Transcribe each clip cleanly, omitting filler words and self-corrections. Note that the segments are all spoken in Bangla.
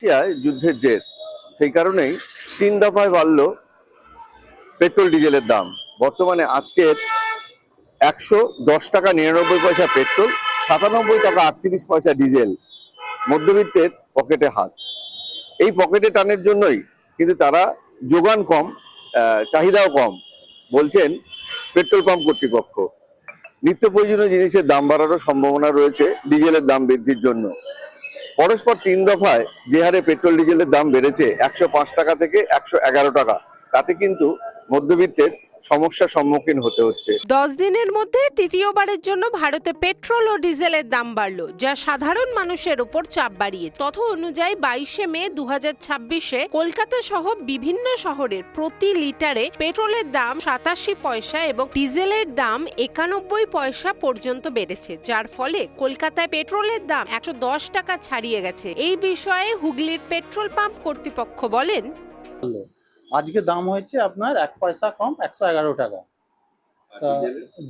রাশিয়ায় যুদ্ধের জের, সেই কারণেই 3 দফায় বাড়ল পেট্রোল ডিজেলের দাম। বর্তমানে আজকের 110 টাকা 99 পয়সা পেট্রোল, 97 টাকা 38 পয়সা ডিজেল। মধ্যবিত্তের পকেটে হাত। এই পকেটে টানের জন্যই কিন্তু তারা যোগান কম, চাহিদাও কম বলছেন পেট্রোল পাম্প কর্তৃপক্ষ। নিত্য প্রয়োজনীয় জিনিসের দাম বাড়ারও সম্ভাবনা রয়েছে ডিজেলের দাম বৃদ্ধির জন্য। পরস্পর 3 দফায় যে হারে পেট্রোল ডিজেলের দাম বেড়েছে 105 টাকা থেকে 111 টাকা, তাতে কিন্তু মধ্যবিত্তের সমস্যার সম্মুখীন হতে হচ্ছে। 10 দিনের মধ্যে তৃতীয়বারের জন্য ভারতে পেট্রোল ও ডিজেলের দাম বাড়ল, যা সাধারণ মানুষের উপর চাপ বাড়িয়েছে। তথ্য অনুযায়ী 22শে মে 2026-এ কলকাতা সহ বিভিন্ন শহরের প্রতি লিটারে পেট্রোলের দাম 87 পয়সা এবং ডিজেলের দাম 91 পয়সা পর্যন্ত বেড়েছে, যার ফলে কলকাতায় পেট্রোলের দাম 110 টাকা ছাড়িয়ে গেছে। এই বিষয়ে হুগলির পেট্রোল পাম্প কর্তৃপক্ষ বলেন, আজকে দাম হয়েছে আপনার 1 পয়সা কম 111 টাকা।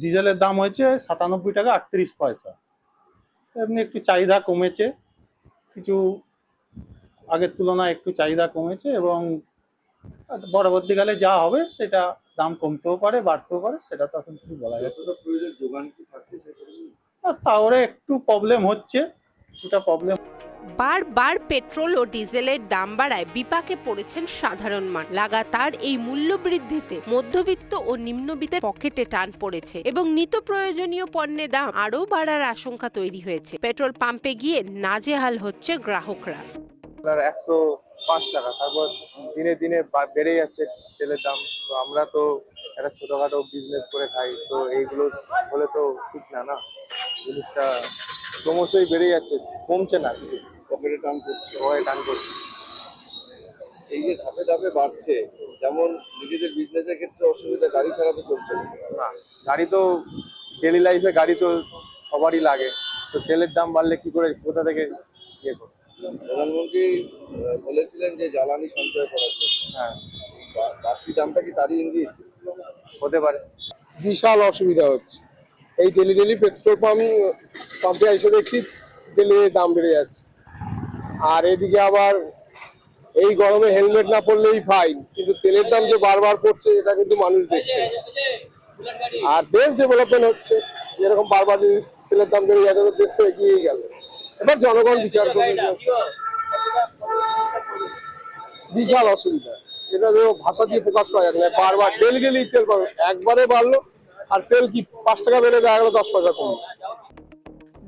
ডিজেলের দাম হয়েছে 97 টাকা 38 পয়সা। এমনি একটু চাহিদা কমেছে, কিছু আগের তুলনায় একটু চাহিদা কমেছে এবং পরবর্তীকালে যা হবে সেটা দাম কমতেও পারে বাড়তেও পারে, সেটা তো এখন কিছু বলা যাচ্ছে না। তাহলে একটু প্রবলেম হচ্ছে, কিছুটা প্রবলেম। বারবার পেট্রোল ও ডিজেলের দাম বাড়ায় বিপাকে পড়েছেন সাধারণ মানুষ। লাগাতার এই মূল্য বৃদ্ধিতে মধ্যবিত্ত ও নিম্নবিত্তের পকেটে টান পড়েছে এবং নিত্য প্রয়োজনীয় পণ্যের দাম আরও বাড়ার আশঙ্কা তৈরি হয়েছে। পেট্রোল পাম্পে গিয়ে নাজেহাল হচ্ছে গ্রাহকরা। 105 টাকা, তারপর দিনে দিনে বেড়ে যাচ্ছে তেলের দাম। তো আমরা তো একটা ছোটখাটো বিজনেস করে খাই, তো এইগুলো হলে তো ঠিক না। না, জিনিসটা ক্রমশই বেড়ে যাচ্ছে, কমছে না, পকেটে টান করছে, সবাই টান করছে। এই যে ধাপে ধাপে বাড়ছে, যেমন নিজেদের বিজনেসের ক্ষেত্রে অসুবিধা, গাড়ি ছাড়া তো চলছে না। গাড়ি তো ডেলি লাইফে গাড়ি তো সবারই লাগে, তো তেলের দাম বাড়লে কি করে, কোথা থেকে ইয়ে করবে? প্রধানমন্ত্রী বলেছিলেন যে জ্বালানি সঞ্চয় করার জন্য। হ্যাঁ, বাড়তি দামটা কি তারই ইঙ্গিত হতে পারে। বিশাল অসুবিধা হচ্ছে। এই ডেলি পেট্রোল পাম্পে এসে দেখছি ডেলি দাম বেড়ে যাচ্ছে। আর এদিকে আবার এই গরমে হেলমেট না পরলেই ফাইন, কিন্তু তেলের দাম যে বারবার পড়ছে এটা কিন্তু মানুষ দেখছে। আর দেশ ডেভেলপমেন্ট হচ্ছে, যেরকম বারবার তেলের দাম বেড়ে যাচ্ছে, দেশ তো এগিয়ে গেল। এবার জনগণ বিচার করবে। বিশাল অসুবিধা, এটা ভাষা দিয়ে প্রকাশ করা যাবে না। বারবার ডেলি তেল পাবে, একবারে বাড়লো আর তেল কি 5 টাকা বেড়ে দেখা গেল 10 পয়সা কমলো।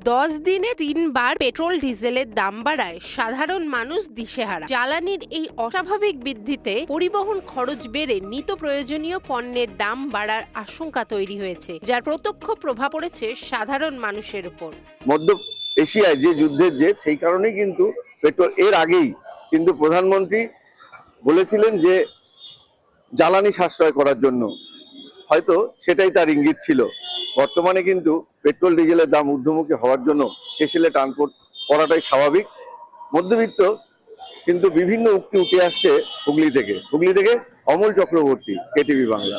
10 দিনে 3 বার পেট্রোল ডিজেলের দাম বাড়ায় সাধারণ মানুষ দিশেহারা। জ্বালানির এই অস্বাভাবিক বৃদ্ধিতে পরিবহন খরচ বেড়ে নিত্য প্রয়োজনীয় পণ্যের দাম বাড়ার আশঙ্কা তৈরি হয়েছে, যার প্রত্যক্ষ প্রভাব পড়েছে সাধারণ মানুষের উপর। মধ্য এশিয়ায় যে যুদ্ধের জের, সেই কারণেই কিন্তু পেট্রোল, এর আগেই কিন্তু প্রধানমন্ত্রী বলেছিলেন যে জ্বালানি সাশ্রয় করার জন্য, হয়তো সেটাই তার ইঙ্গিত ছিল। বর্তমানে কিন্তু পেট্রোল ডিজেলের দাম ঊর্ধ্বমুখী হওয়ার জন্য কেশিলে টান পড়াটাই স্বাভাবিক। মধ্যবিত্ত কিন্তু বিভিন্ন উক্তি উঠে আসছে হুগলি থেকে। অমল চক্রবর্তী, কেটিভি বাংলা।